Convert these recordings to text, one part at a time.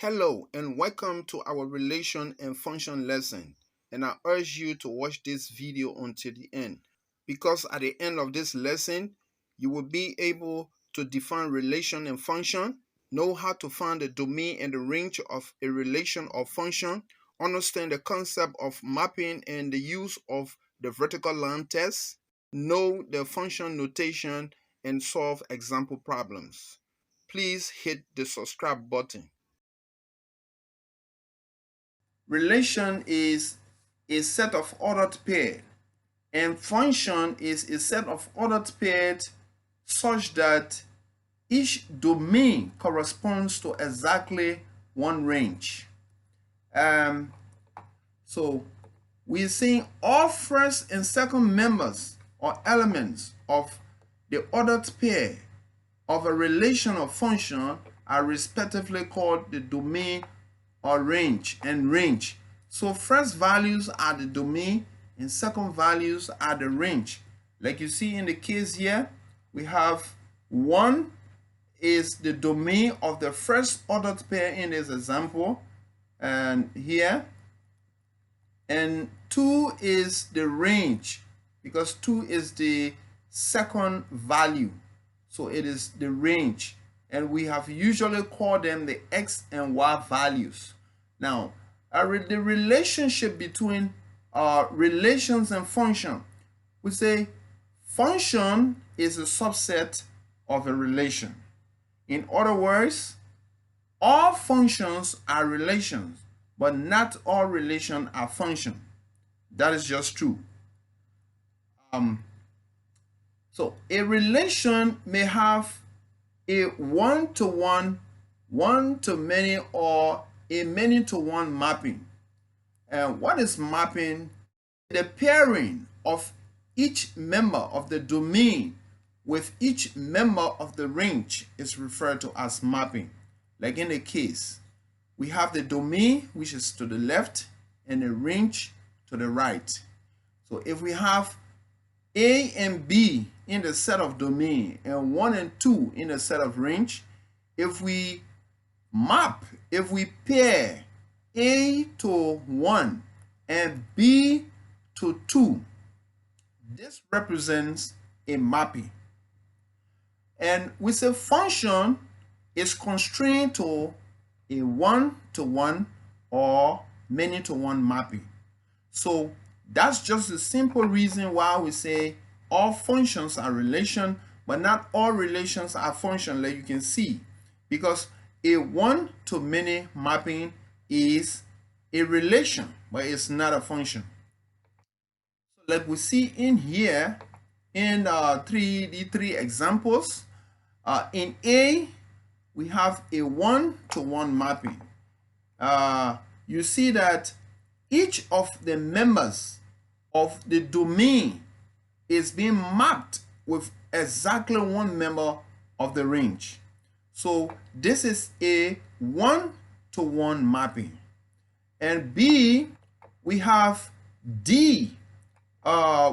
Hello and welcome to our relation and function lesson, and I urge you to watch this video until the end because at the end of this lesson you will be able to define relation and function, know how to find the domain and the range of a relation or function, understand the concept of mapping and the use of the vertical line test, know the function notation, and solve example problems. Please hit the subscribe button. Relation is a set of ordered pairs, and function is a set of ordered pairs such that each domain corresponds to exactly one range. So we're saying all first and second members or elements of the ordered pair of a relation or function are respectively called the domain or range and range. So first values are the domain and second values are the range. Like you see in the case here, we have 1 is the domain of the first ordered pair in this example and here, and 2 is the range because 2 is the second value, so it is the range, and we have usually called them the x and y values. Now the relationship between relations and function, we say function is a subset of a relation. In other words, all functions are relations, but not all relations are functions. That is just true. So a relation may have a one-to-one, one-to-many, or a many-to-one mapping. And what is mapping? The pairing of each member of the domain with each member of the range is referred to as mapping. Like in the case, we have the domain, which is to the left, and the range to the right. So if we have A and B in the set of domain and 1 and 2 in the set of range, if we map, if we pair A to 1 and B to 2, this represents a mapping. And we say function is constrained to a one-to-one or many-to-one mapping. So that's just the simple reason why we say all functions are relation, but not all relations are function, like you can see, because a one-to-many mapping is a relation, but it's not a function. So like we see in here in the three examples, in A we have a one-to-one mapping. You see that each of the members of the domain is being mapped with exactly one member of the range. So this is a one-to-one mapping. And B, we have D,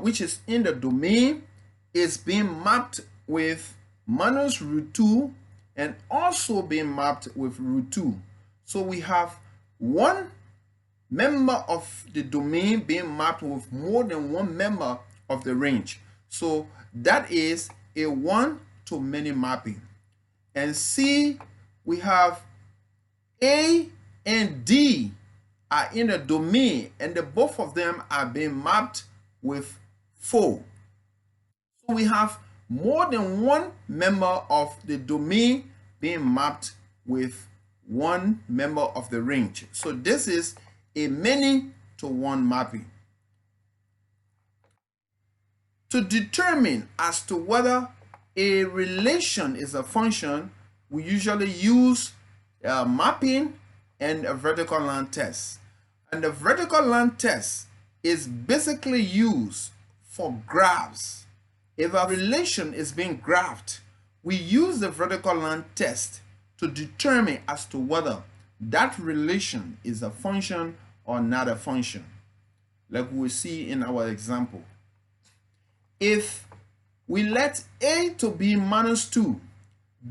which is in the domain, is being mapped with minus root 2 and also being mapped with root 2. So we have one member of the domain being mapped with more than one member of the range. So that is a one-to-many mapping. And C, we have A and D are in the domain and the both of them are being mapped with 4. So we have more than one member of the domain being mapped with one member of the range. So this is a many-to-one mapping. To determine as to whether a relation is a function, we usually use mapping and a vertical line test. And the vertical line test is basically used for graphs. If a relation is being graphed, we use the vertical line test to determine as to whether that relation is a function or not a function, like we see in our example. If we let A to be minus 2,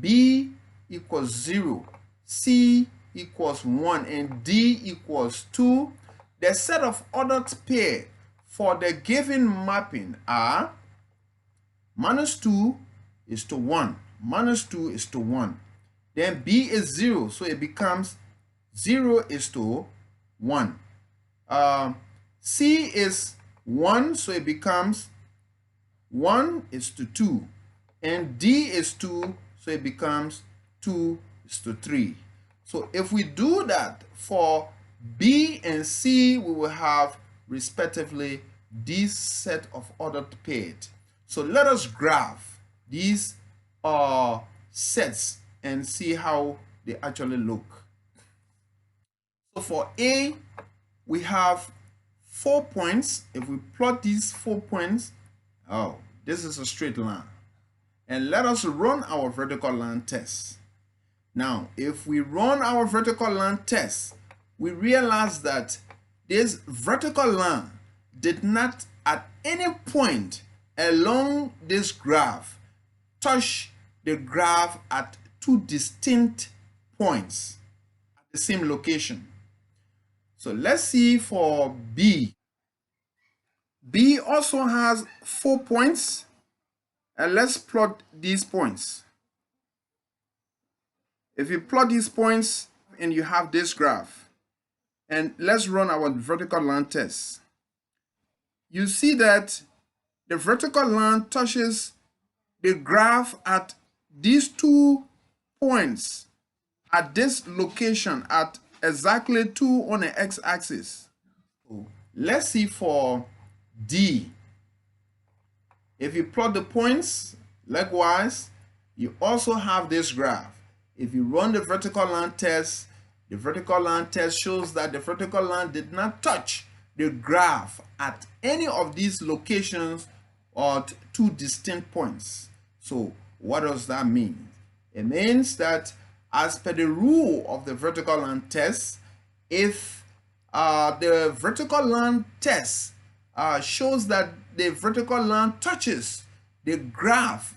B equals 0, C equals 1 and D equals 2, the set of ordered pair for the given mapping are -2 is to 1, -2 is to 1. Then B is 0, so it becomes 0 is to 1. C is 1, so it becomes 1 is to 2. And D is 2, so it becomes 2 is to 3. So if we do that for B and C, we will have respectively this set of ordered pairs. So let us graph these sets and see how they actually look. So for A, we have 4 points. If we plot these 4 points, oh, this is a straight line. And let us run our vertical line test. Now, if we run our vertical line test, we realize that this vertical line did not at any point along this graph touch the graph at 2 distinct points at the same location. So let's see for B. B also has 4 points, and let's plot these points. If you plot these points and you have this graph, and let's run our vertical line test, you see that the vertical line touches the graph at these 2 points at this location at exactly 2 on the x-axis. Let's see for D. If you plot the points, likewise, you also have this graph. If you run the vertical line test, the vertical line test shows that the vertical line did not touch the graph at any of these locations at 2 distinct points. So what does that mean? It means that as per the rule of the vertical line test, if the vertical line test shows that the vertical line touches the graph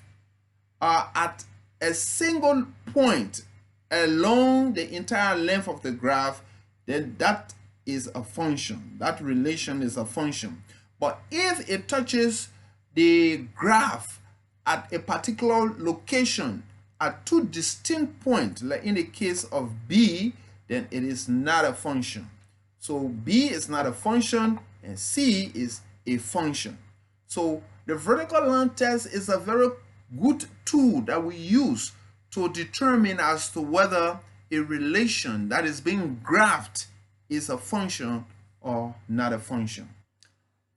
at a single point along the entire length of the graph, then that is a function. That relation is a function. But if it touches the graph at a particular location at 2 distinct points, like in the case of B, then it is not a function. So B is not a function and C is a function. So the vertical line test is a very good tool that we use to determine as to whether a relation that is being graphed is a function or not a function.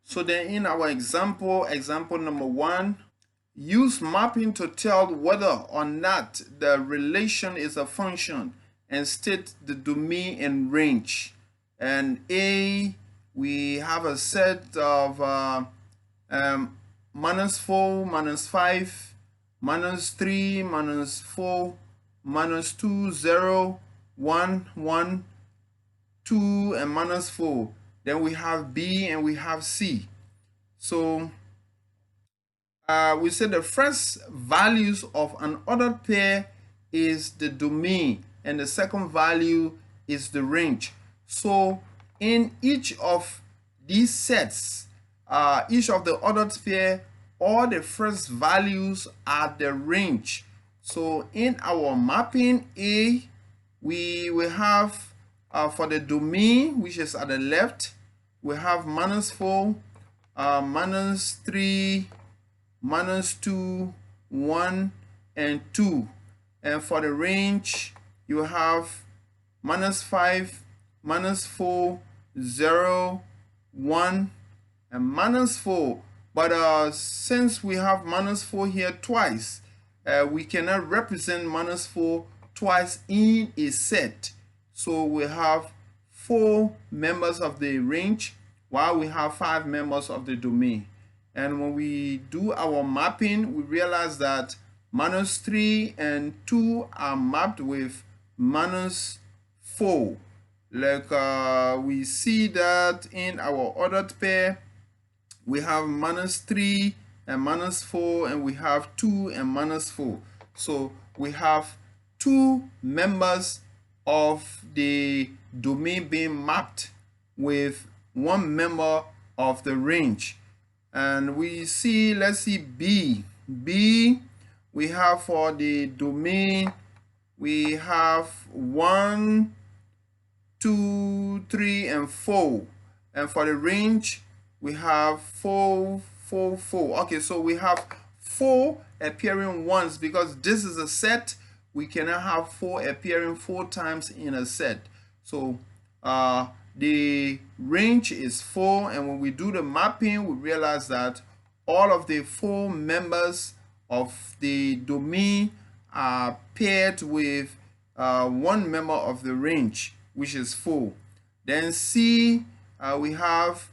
So then in our example number 1, use mapping to tell whether or not the relation is a function and state the domain and range. And A, we have a set of -4, -5, -3, -4, -2, 0, 1, 1, 2, and -4. Then we have B and we have C. So we say the first values of an ordered pair is the domain and the second value is the range. So in each of these sets, each of the ordered pair, all the first values are the range. So in our mapping A, we will have for the domain, which is at the left, we have -4, -3, -2, 1, and 2. And for the range, you have -5, -4, 0, 1, and -4. But since we have -4 here twice, we cannot represent -4 twice in a set. So we have 4 members of the range while we have 5 members of the domain. And when we do our mapping, we realize that -3 and 2 are mapped with -4. Like we see that in our ordered pair, we have -3 and -4, and we have 2 and -4. So we have 2 members of the domain being mapped with one member of the range. And we see, let's see B. We have for the domain, we have 1, 2, 3, and 4. And for the range, we have 4, 4, 4. Okay, so we have 4 appearing once because this is a set. We cannot have 4 appearing 4 times in a set. So the range is 4, and when we do the mapping, we realize that all of the 4 members of the domain are paired with one member of the range, which is 4. Then C, we have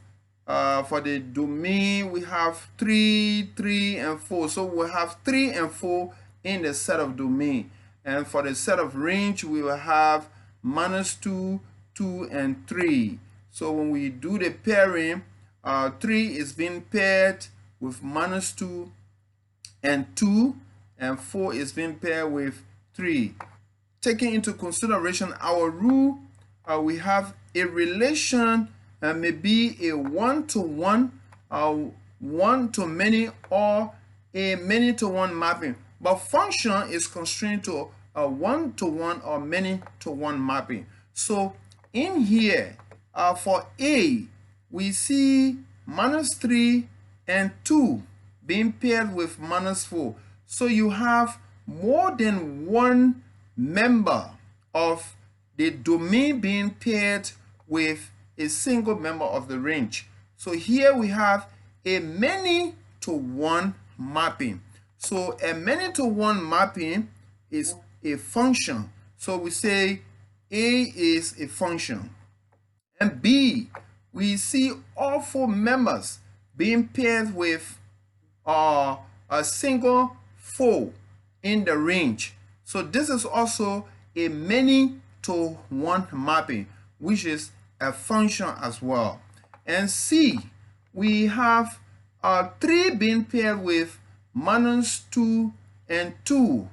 for the domain, we have 3, 3, and 4. So we have 3 and 4 in the set of domain. And for the set of range, we will have -2, 2, and 3. So when we do the pairing, 3 is being paired with -2 and 2, and 4 is being paired with 3. Taking into consideration our rule, we have a relation may be a one-to-one, one-to-many, or a many-to-one mapping. But function is constrained to a one-to-one or many-to-one mapping. So in here, for A, we see -3 and 2 being paired with -4. So you have more than one member of the domain being paired with a single member of the range. So here we have a many-to-one mapping. So a many-to-one mapping is a function. So we say A is a function. And B, we see all 4 members being paired with a single 4 in the range. So this is also a many-to-one mapping, which is a function as well. And C, we have 3 being paired with -2 and 2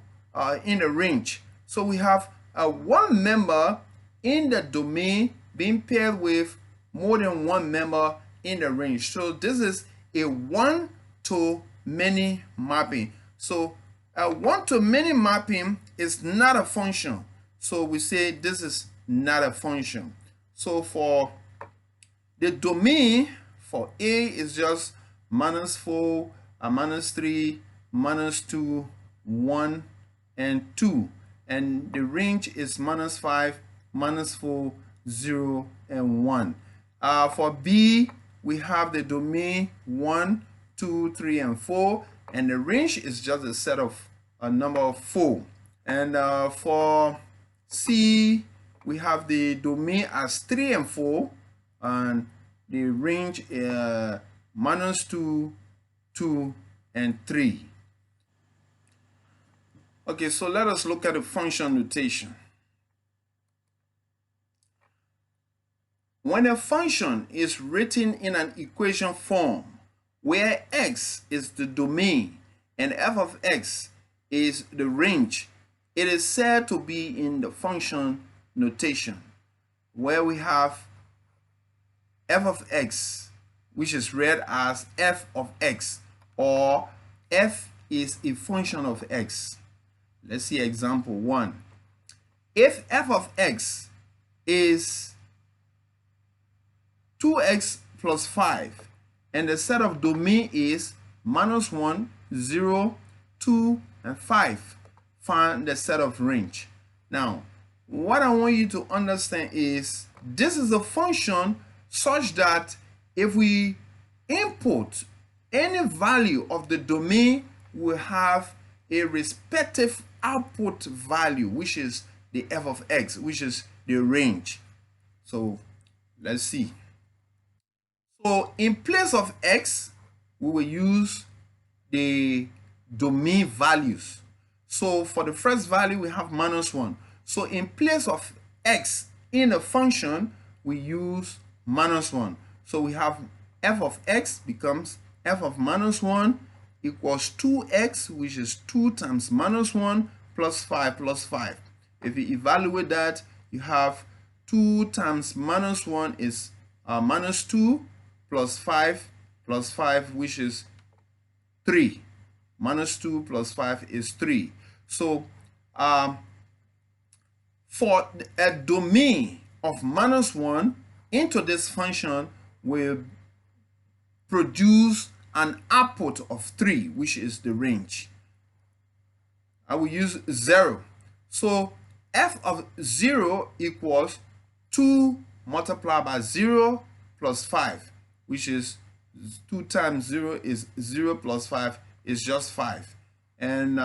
in the range. So we have one member in the domain being paired with more than one member in the range. So this is a one-to-many mapping. So a one-to-many mapping is not a function. So we say this is not a function. So for the domain, for A is just -4, -3, -2, 1, and 2. And the range is -5, -4, 0, and 1. For B, we have the domain 1, 2, 3, and 4. And the range is just a set of a number of 4. And for C, we have the domain as 3 and 4. And the range is -2, 2, and 3. Okay, so let us look at the function notation. When a function is written in an equation form where x is the domain and f of x is the range, it is said to be in the function notation, where we have f of x, which is read as f of x, or f is a function of x. Let's see example 1. If f of x is 2x plus 5 and the set of domain is -1, 0, 2, and 5, find the set of range. Now, what I want you to understand is this is a function such that if we input any value of the domain, we have a respective output value, which is the f of x, which is the range. So let's see. So in place of x, we will use the domain values. So for the first value, we have -1. So in place of x in a function, we use -1. So we have f of x becomes f of -1 equals 2x, which is 2 times -1 plus 5 plus 5. If you evaluate that, you have 2 times minus 1 is minus 2 plus 5 plus 5, which is 3. Minus 2 plus 5 is 3. So for a domain of minus 1 into this function will produce an output of 3, which is the range. I will use 0. So f of 0 equals 2 multiplied by 0 plus 5, which is 2 times 0 is 0 plus 5 is just 5. And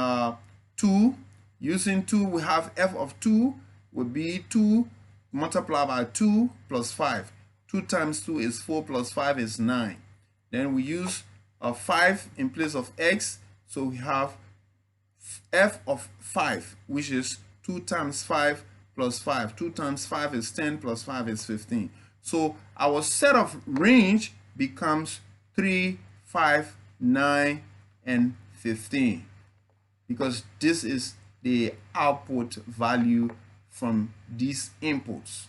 2, using 2, we have f of 2 would be 2 multiplied by 2 plus 5. 2 times 2 is 4 plus 5 is 9. Then we use 5 in place of x, so we have f of 5, which is 2 times 5 plus 5. 2 times 5 is 10 plus 5 is 15. So our set of range becomes 3, 5, 9, and 15, because this is the output value from these inputs.